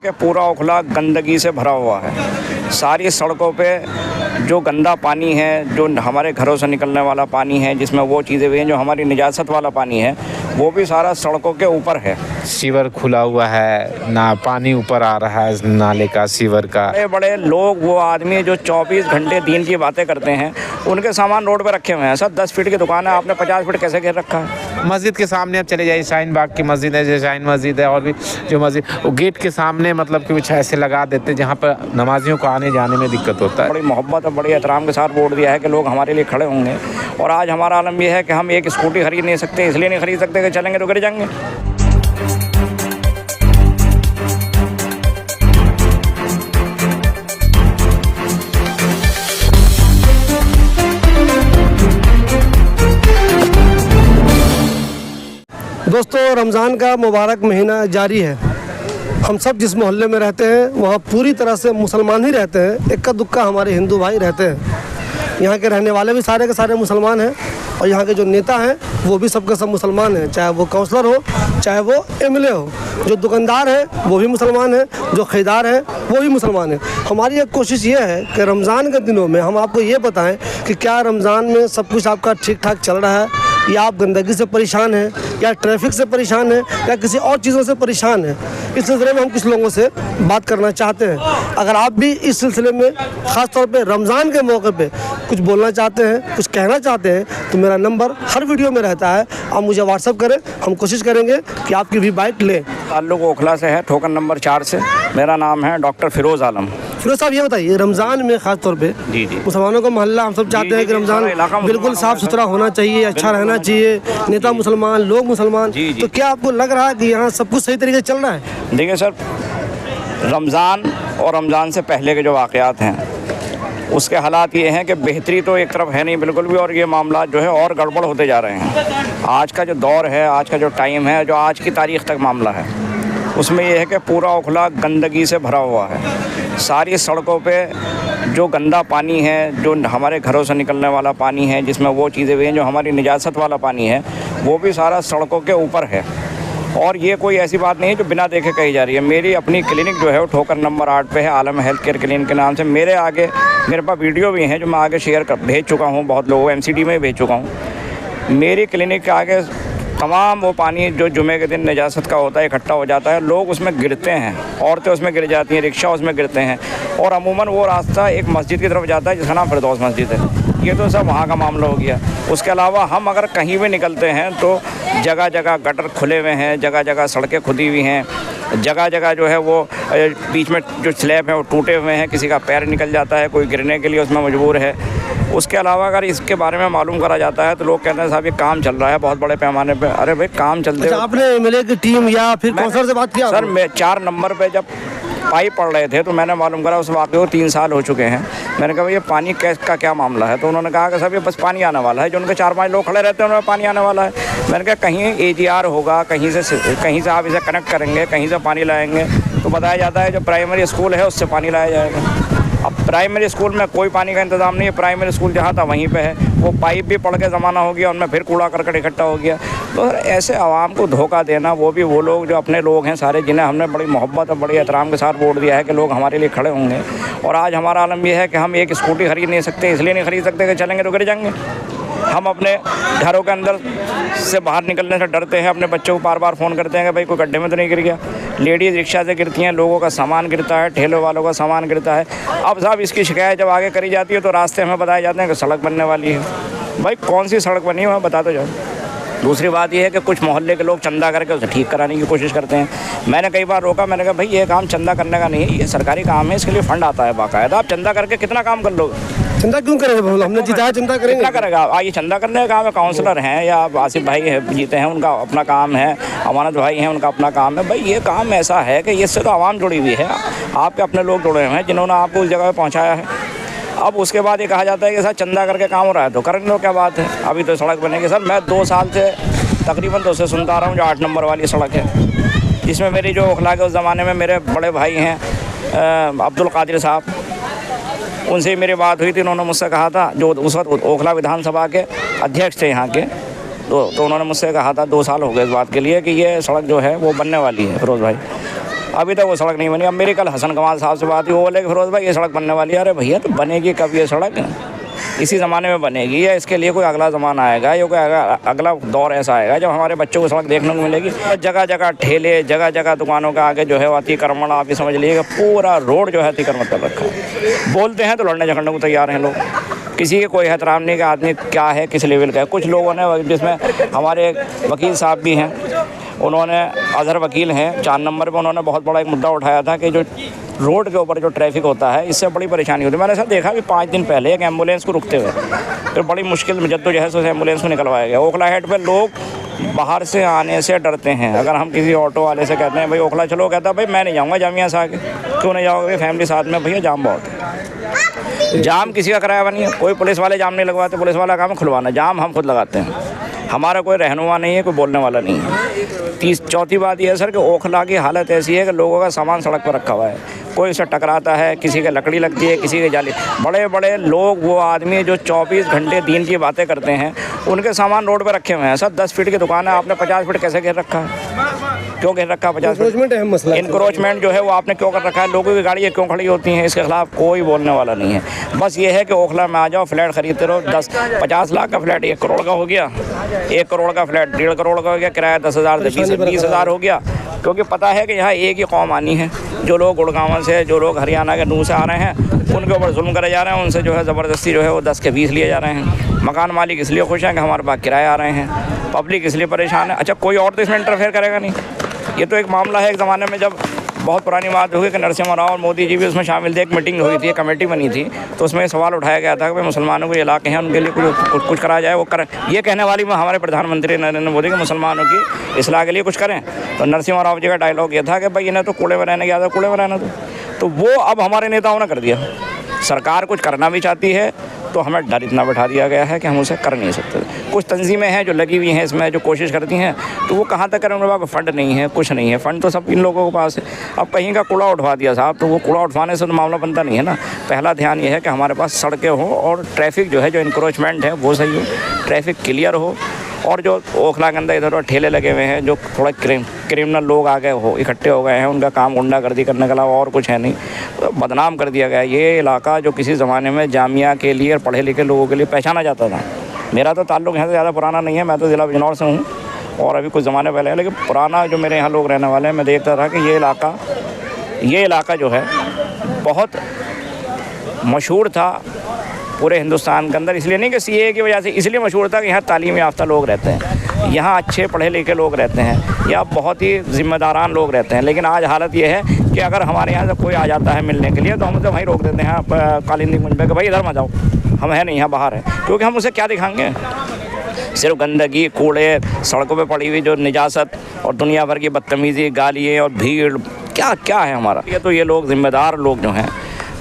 कि पूरा ओखला गंदगी से भरा हुआ है। सारी सड़कों पे जो गंदा पानी है, जो हमारे घरों से निकलने वाला पानी है, जिसमें वो चीज़ें भी हैं जो हमारी निजासत वाला पानी है, वो भी सारा सड़कों के ऊपर है। सीवर खुला हुआ है, ना पानी ऊपर आ रहा है नाले का, सीवर का। बड़े बड़े लोग, वो आदमी जो 24 घंटे दिन की बातें करते हैं, उनके सामान रोड पे रखे हुए हैं। सर 10 फीट की दुकान है, आपने 50 फीट कैसे घेर रखा है? मस्जिद के सामने आप चले जाइए, शाहीन बाग की मस्जिद है, शाहीन मस्जिद है, और भी जो मस्जिद, वो गेट के सामने मतलब कि कुछ ऐसे लगा देते हैं जहाँ पर नमाजियों को आने जाने में दिक्कत होता है। बड़ी मोहब्बत और बड़ी एहतराम के साथ वोट दिया है कि लोग हमारे लिए खड़े होंगे। और आज हमारा आलम यह है कि हम एक स्कूटी खरीद नहीं सकते, इसलिए नहीं खरीद सकते कि चलेंगे तो गिर जाएंगे। दोस्तों, रमज़ान का मुबारक महीना जारी है। हम सब जिस मोहल्ले में रहते हैं वहाँ पूरी तरह से मुसलमान ही रहते हैं। इक्का दुक्का हमारे हिंदू भाई रहते हैं। यहाँ के रहने वाले भी सारे के सारे मुसलमान हैं और यहाँ के जो नेता हैं वो भी सबके सब मुसलमान हैं, चाहे वो काउंसलर हो, चाहे वो एमएलए हो। जो दुकानदार हैं वो भी मुसलमान हैं, जो ख़रीदार हैं वो भी मुसलमान हैं। हमारी एक कोशिश ये है कि रमज़ान के दिनों में हम आपको ये बताएं कि क्या रमज़ान में सब कुछ आपका ठीक ठाक चल रहा है, या आप गंदगी से परेशान हैं, या ट्रैफिक से परेशान हैं, या किसी और चीज़ों से परेशान हैं। इस सिलसिले में हम कुछ लोगों से बात करना चाहते हैं। अगर आप भी इस सिलसिले में ख़ास तौर पे रमज़ान के मौके पे कुछ बोलना चाहते हैं, कुछ कहना चाहते हैं, तो मेरा नंबर हर वीडियो में रहता है। आप मुझे व्हाट्सअप करें, हम कोशिश करेंगे कि आपकी भी बाइक लें। ताल्लुक ओखला से है, ठोकर नंबर 4 से। मेरा नाम है डॉक्टर फिरोज़ आलम। फिरोज़ साहब, ये बताइए, रमज़ान में ख़ास तौर पे जी मुसलमानों का मोहल्ला, हम सब चाहते हैं कि रमज़ान बिल्कुल साफ़ सुथरा होना चाहिए, अच्छा रहना चाहिए, नेता मुसलमान, लोग मुसलमान, तो क्या आपको लग रहा है कि यहाँ सब कुछ सही तरीके से चल रहा है? देखिए सर, रमज़ान और रमज़ान से पहले के जो वाक़यात हैं उसके हालात ये हैं कि बेहतरी तो एक तरफ है नहीं बिल्कुल भी, और ये मामला जो है और गड़बड़ होते जा रहे हैं। आज का जो दौर है, आज का जो टाइम है, जो आज की तारीख़ तक मामला है, उसमें ये है कि पूरा ओखला गंदगी से भरा हुआ है। सारी सड़कों पे जो गंदा पानी है, जो हमारे घरों से निकलने वाला पानी है, जिसमें वो चीज़ें भी हैं जो हमारी निजासत वाला पानी है, वो भी सारा सड़कों के ऊपर है। और ये कोई ऐसी बात नहीं है जो बिना देखे कही जा रही है। मेरी अपनी क्लिनिक जो है वो ठोकर नंबर 8 पे है, आलम हेल्थ केयर क्लिनिक के नाम से। मेरे पास वीडियो भी हैं जो मैं आगे भेज चुका हूँ, बहुत लोगों MCD में भेज चुका हूँ। मेरी क्लिनिक के आगे तमाम वो पानी जो जुमे के दिन निजासत का होता है इकट्ठा हो जाता है, लोग उसमें गिरते हैं, औरतें उसमें गिर जाती हैं, रिक्शा उसमें गिरते हैं। और अमूमन वो रास्ता एक मस्जिद की तरफ जाता है जिसका नाम फिरदौस मस्जिद है। ये तो सब वहाँ का मामला हो गया। उसके अलावा हम अगर कहीं भी निकलते हैं तो जगह जगह गटर खुले हुए हैं, जगह जगह सड़कें खुदी हुई हैं, जगह जगह जो है वो बीच में जो स्लैब है वो टूटे हुए हैं, किसी का पैर निकल जाता है, कोई गिरने के लिए उसमें मजबूर है। उसके अलावा अगर इसके बारे में मालूम करा जाता है तो लोग कहते हैं साहब ये काम चल रहा है बहुत बड़े पैमाने पे। अरे भाई, काम चलते अच्छा, आपने एमएलए की टीम या फिर काउंसलर से बात किया? सर, मैं 4 नंबर पे जब पाइप पड़ रहे थे तो मैंने मालूम करा, उस वाक़े को 3 साल हो चुके हैं। मैंने कहा ये पानी का क्या मामला है? तो उन्होंने कहा कि साहब ये बस पानी आने वाला है, जो उनके 4-5 लोग खड़े रहते हैं उनमें पानी आने वाला है। मैंने कहा कहीं AGR होगा, कहीं से आप इसे कनेक्ट करेंगे, कहीं से पानी लाएंगे। तो बताया जाता है जो प्राइमरी स्कूल है उससे पानी लाया जाएगा। अब प्राइमरी स्कूल में कोई पानी का इंतज़ाम नहीं है। प्राइमरी स्कूल जहाँ था वहीं पे है, वो पाइप भी पड़ के ज़माना हो गया, उनमें फिर कूड़ा करकट इकट्ठा हो गया। तो ऐसे आवाम को धोखा देना, वो भी वो लोग जो अपने लोग हैं सारे, जिन्हें हमने बड़ी मोहब्बत और बड़ी एहतराम के साथ वोट दिया है कि लोग हमारे लिए खड़े होंगे। और आज हमारा आलम यह है कि हम एक स्कूटी खरीद नहीं सकते, इसलिए नहीं खरीद सकते कि चलेंगे तो गिर जाएंगे। हम अपने घरों के अंदर से बाहर निकलने से डरते हैं, अपने बच्चों को बार फ़ोन करते हैं कि भाई कोई गड्ढे में तो नहीं गिर गया। लेडीज़ रिक्शा से गिरती हैं, लोगों का सामान गिरता है, ठेलों वालों का सामान गिरता है। अब साहब इसकी शिकायत जब आगे करी जाती है तो रास्ते हमें बताए जाते हैं कि सड़क बनने वाली है। भाई कौन सी सड़क बनी है बता तो जाओ। दूसरी बात यह है कि कुछ मोहल्ले के लोग चंदा करके उसे ठीक कराने की कोशिश करते हैं। मैंने कई बार रोका, मैंने कहा भाई ये काम चंदा करने का नहीं है, ये सरकारी काम है, इसके लिए फ़ंड आता है बाकायदा। आप चंदा करके कितना काम कर लोगे? चंदा क्यों करेंगे? हमने जिताया, चंदा करेंगे। क्या करेगा? ये चंदा करने का काम है। काउंसलर हैं या आसिफ भाई है जीते हैं, उनका अपना काम है, अमानत भाई हैं, उनका अपना काम है। भाई ये काम ऐसा है कि इससे तो आवाम जुड़ी हुई है, आपके अपने लोग जुड़े हुए हैं जिन्होंने आपको उस जगह पर पहुँचाया है। अब उसके बाद ये कहा जाता है कि सर चंदा करके काम हो रहा है, तो करने दो, क्या बात है, अभी तो सड़क बनेगी। सर मैं 2 साल से तकरीबन तो उससे सुनता आ रहा हूँ जो 8 नंबर वाली सड़क है, जिसमें मेरी जो ओखला के उस ज़माने में मेरे बड़े भाई हैं अब्दुल कादिर साहब, उनसे मेरी बात हुई थी। उन्होंने मुझसे कहा था, जो उस वक्त ओखला विधानसभा के अध्यक्ष थे यहाँ के, तो उन्होंने मुझसे कहा था 2 साल हो गए इस बात के लिए कि ये सड़क जो है वो बनने वाली है फिरोज़ भाई। अभी तक वो सड़क नहीं बनी। अब मेरी कल हसन कमाल साहब से बात हुई, वो बोले कि फिरोज भाई ये सड़क बनने वाली है। अरे भैया तो बनेगी कब ये सड़क? इसी ज़माने में बनेगी या इसके लिए कोई अगला ज़माना आएगा, या कोई अगला दौर ऐसा आएगा जब हमारे बच्चों को सड़क देखने को मिलेगी? जगह जगह ठेले, जगह जगह दुकानों के आगे जो है वो अतिक्रमण, आप ही समझ लीजिएगा पूरा रोड जो है अतिक्रमण कर रखा है। बोलते हैं तो लड़ने झगड़ने को तैयार हैं लोग, किसी के कोई एहतराम नहीं कि आदमी क्या है, किस लेवल का है। कुछ लोगों ने, जिसमें हमारे वकील साहब भी हैं, उन्होंने अजहर वकील हैं 4 नंबर पर, उन्होंने बहुत बड़ा एक मुद्दा उठाया था कि जो रोड के ऊपर जो ट्रैफिक होता है इससे बड़ी परेशानी होती है। मैंने ऐसा देखा कि 5 दिन पहले एक एम्बुलेंस को रुकते हुए फिर बड़ी मुश्किल जद्दोजहद से उस एम्बुलेंस को निकलवाया गया। ओखला हेड पर लोग बाहर से आने से डरते हैं। अगर हम किसी ऑटो वाले से कहते हैं भाई ओखला चलो, कहता है भाई मैं नहीं जाऊँगा जामिया से आगे। क्यों नहीं जाओगे? फैमिली साथ में, भैया जाम बहुत है। जाम किसी का कराया हुआ नहीं है, कोई पुलिस वाले जाम नहीं लगवाते, पुलिस वाला काम है खुलवाना, जाम हम खुद लगाते हैं। हमारा कोई रहनुमा नहीं है, कोई बोलने वाला नहीं है। चौथी बात यह है सर कि ओखला की हालत ऐसी है कि लोगों का सामान सड़क पर रखा हुआ है, कोई उससे टकराता है, किसी के लकड़ी लगती है, किसी के जाली। बड़े बड़े लोग, वो आदमी जो 24 घंटे दिन की बातें करते हैं, उनके सामान रोड पर रखे हुए हैं। सर 10 फीट की दुकान है, आपने 50 फीट कैसे घेर रखा है? क्यों घेर रखा है 50 फीट? इंक्रोचमेंट जो है वो आपने क्यों कर रखा है? लोगों की गाड़ियाँ क्यों खड़ी होती हैं? इसके खिलाफ कोई बोलने वाला नहीं है। बस ये है कि ओखला में आ जाओ, फ्लैट खरीदते रहो। 10-50 लाख का फ्लैट 1 करोड़ का हो गया, 1 करोड़ का फ्लैट 1.5 करोड़ का हो गया, किराया 10,000 से 20,000 हो गया। क्योंकि पता है कि यहाँ एक ही कौम आनी है, जो लोग गुड़गांव से, जो लोग हरियाणा के नूह से आ रहे हैं, उनके ऊपर जुल्म करे जा रहे हैं। उनसे जो है ज़बरदस्ती जो है वो 10 के 20 लिए जा रहे हैं। मकान मालिक इसलिए खुश हैं कि हमारे पास किराए आ रहे हैं, पब्लिक इसलिए परेशान है। अच्छा, कोई और तो इसमें इंटरफेयर करेगा नहीं। ये तो एक मामला है, एक ज़माने में जब बहुत पुरानी बात हुई कि नरसिम्हा राव और मोदी जी भी उसमें शामिल थे, एक मीटिंग हुई थी, एक कमेटी बनी थी, तो उसमें सवाल उठाया गया था कि भाई मुसलमानों के इलाके हैं, उनके लिए कुछ करा जाए, वो करें। ये कहने वाली में हमारे प्रधानमंत्री नरेंद्र मोदी के मुसलमानों की इस्लाह के लिए कुछ करें। तो नरसिम्हा राव जी का डायलॉग ये था कि भाई इन्हें तो कूड़े में रहने की आदत, कूड़े में रहना तो वो अब हमारे नेताओं ने कर दिया। सरकार कुछ करना भी चाहती है तो हमें डर इतना बैठा दिया गया है कि हम उसे कर नहीं सकते। कुछ तंजीमें हैं जो लगी हुई हैं इसमें, जो कोशिश करती हैं, तो वो कहाँ तक करें? उनके पास फंड नहीं है, कुछ नहीं है। फंड तो सब इन लोगों के पास है। अब कहीं का कूड़ा उठवा दिया साहब, तो वो कूड़ा उठवाने से तो मामला बनता नहीं है ना। पहला ध्यान ये है कि हमारे पास सड़कें हों और ट्रैफिक जो है, जो इंक्रोचमेंट है वो सही हो, ट्रैफिक क्लियर हो, और जो ओखला के अंदर इधर ठेले लगे हुए हैं, जो थोड़ा क्रिमिनल लोग आ गए हो, इकट्ठे हो गए हैं, उनका काम गुंडागर्दी करने के अलावा और कुछ है नहीं, तो बदनाम कर दिया गया। ये इलाका जो किसी ज़माने में जामिया के लिए और पढ़े लिखे लोगों के लिए पहचाना जाता था। मेरा तो ताल्लुक़ यहाँ से ज़्यादा पुराना नहीं है, मैं तो ज़िला बिजनौर से हूँ और अभी कुछ ज़माने पहले है, लेकिन पुराना जो मेरे यहाँ लोग रहने वाले हैं, मैं देखता था कि ये इलाका जो है बहुत मशहूर था पूरे हिंदुस्तान के अंदर। इसलिए नहीं कि सीए की वजह से, इसलिए मशहूर था कि यहाँ तालीम याफ्ता लोग रहते हैं, यहाँ अच्छे पढ़े लिखे लोग रहते हैं, यहाँ बहुत ही ज़िम्मेदारान लोग रहते हैं। लेकिन आज हालत ये है कि अगर हमारे यहाँ से कोई आ जाता है मिलने के लिए, तो हम उसे वहीं रोक देते हैं कालिंदी कुंज पे कि भाई इधर मत जाओ, हम है नहीं, यहाँ बाहर है। क्योंकि हम उसे क्या दिखाएंगे? सिर्फ गंदगी, कूड़े, सड़कों पे पड़ी हुई जो निजासत और दुनिया भर की बदतमीज़ी, गालियाँ और भीड़, क्या क्या है हमारा। ये तो ये लोग ज़िम्मेदार लोग जो हैं,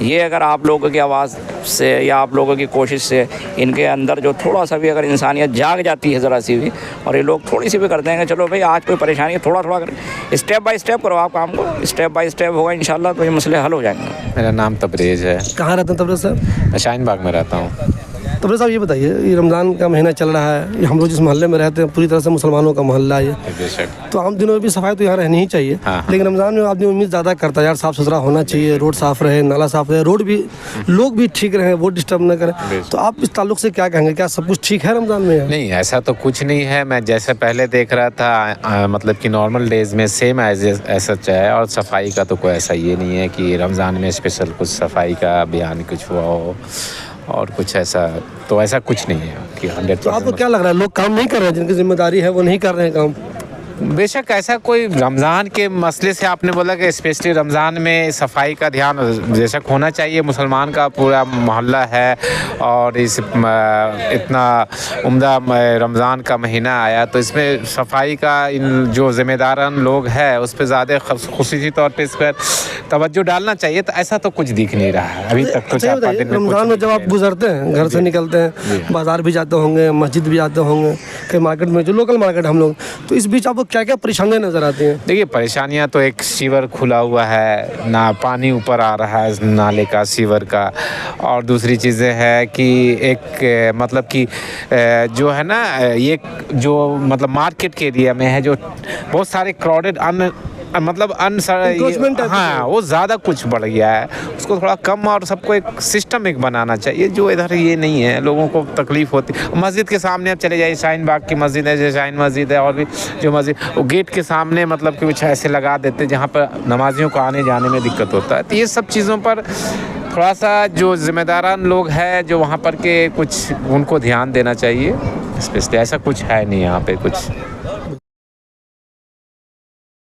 ये अगर आप लोगों की आवाज़ से या आप लोगों की कोशिश से इनके अंदर जो थोड़ा सा भी अगर इंसानियत जाग जाती है ज़रा सी भी, और ये लोग थोड़ी सी भी करते हैं कि चलो भाई आज कोई परेशानी है, थोड़ा थोड़ा करें, स्टेप बाय स्टेप करो आप काम को, स्टेप बाय स्टेप होगा इंशाल्लाह, तो ये मसले हल हो जाएंगे। मेरा नाम तबरेज़ है। कहाँ रहते हैं तबरेज़ साहब? मैं शाहीन बाग में रहता हूँ। तबरेज़ साहब ये बताइए, ये रमज़ान का महीना चल रहा है, हम लोग जिस मोहल्ले में रहते हैं पूरी तरह से मुसलमानों का मोहल्ला है, तो आम दिनों में भी सफाई तो यहाँ रहनी ही चाहिए। हाँ। लेकिन रमज़ान में आदमी उम्मीद ज़्यादा करता है यार साफ़ सुथरा होना चाहिए, रोड साफ़ रहे, नाला साफ़ रहे, रोड भी, लोग भी ठीक रहे, वो डिस्टर्ब न करें। तो आप इस ताल्लुक से क्या कहेंगे, क्या सब कुछ ठीक है रमज़ान में? नहीं, ऐसा तो कुछ नहीं है। मैं जैसे पहले देख रहा था मतलब कि नॉर्मल डेज़ में सेम ऐसा है, और सफाई का तो कोई ऐसा ये नहीं है कि रमज़ान में स्पेशल कुछ सफाई का अभियान कुछ हुआ हो और कुछ ऐसा, तो ऐसा कुछ नहीं है कि 100%। तो आपको क्या लग रहा है, लोग काम नहीं कर रहे हैं, जिनकी जिम्मेदारी है वो नहीं कर रहे हैं काम? बेशक ऐसा कोई रमज़ान के मसले से आपने बोला कि स्पेशली रमज़ान में सफाई का ध्यान बेशक होना चाहिए। मुसलमान का पूरा मोहल्ला है और इस इतना उम्दा रमज़ान का महीना आया, तो इसमें सफाई का इन जो ज़िम्मेदारान लोग हैं उस पर ज़्यादा ख़ुसूसी तौर पे इस पर तवज्जो डालना चाहिए। तो ऐसा तो कुछ दिख नहीं रहा है अभी तक। तो 4-5 दिन में रमज़ान में जब आप गुजरते हैं, घर से निकलते हैं, बाज़ार भी जाते होंगे, मस्जिद भी जाते होंगे, कहीं मार्केट में, जो लोकल मार्केट हम लोग, तो इस बीच आपको क्या क्या परेशानियां नजर आती हैं? देखिए, परेशानियां तो एक सीवर खुला हुआ है, ना पानी ऊपर आ रहा है नाले का, सीवर का, और दूसरी चीज़ें हैं कि एक मतलब कि जो है ना, ये जो मतलब मार्केट के एरिया में है, जो बहुत सारे क्राउडेड मतलब Encroachment type हाँ, वो ज़्यादा कुछ बढ़ गया है, उसको थोड़ा कम और सबको एक सिस्टम एक बनाना चाहिए, जो इधर ये नहीं है, लोगों को तकलीफ होती। मस्जिद के सामने आप चले जाइए, शाहीन बाग की मस्जिद है, जैसे शाहीन मस्जिद है, और भी जो मस्जिद, वो गेट के सामने मतलब कि कुछ ऐसे लगा देते जहाँ पर नमाजियों को आने जाने में दिक्कत होता है। तो ये सब चीज़ों पर थोड़ा सा जो जिम्मेदारान लोग हैं जो वहाँ पर के कुछ, उनको ध्यान देना चाहिए। स्पेशली ऐसा कुछ है नहीं यहाँ पे कुछ।